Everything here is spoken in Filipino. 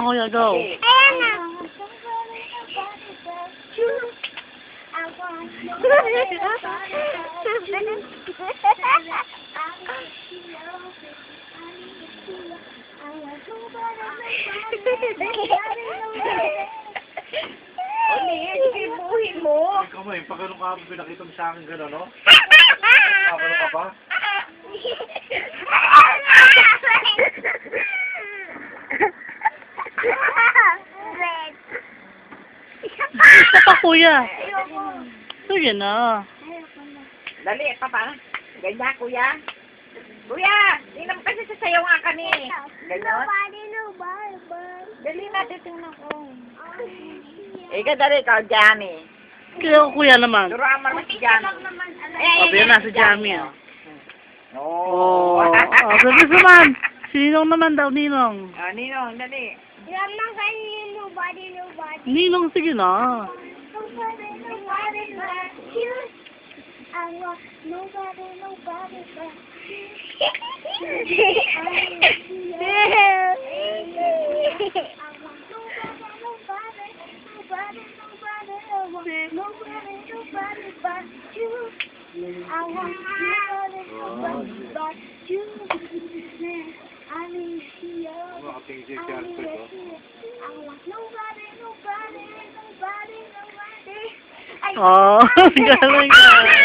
Kuya, go. Ayan na. Sige, buhin mo. Ikaw mo, yung pagkano ka pinakita mo sa akin gano'n, no? Pagkano ka pa? Isa pa, kuya. Sige na. Dali, papa. Ganyan, kuya. Kuya, hindi naman kasi sasayaw nga kami. Ganyan. Dali natin tingnan ko. Ika, dali, ikaw, Jamie. Kaya kuya naman. Turuan mo naman si Jamie. O, yan na si Jamie. Oo. Oh. Bilis naman. Sinong naman daw, Ninong? Ninong, dali. Ninong, sige na. Makatingin siya siya ito. Oh, galing ka.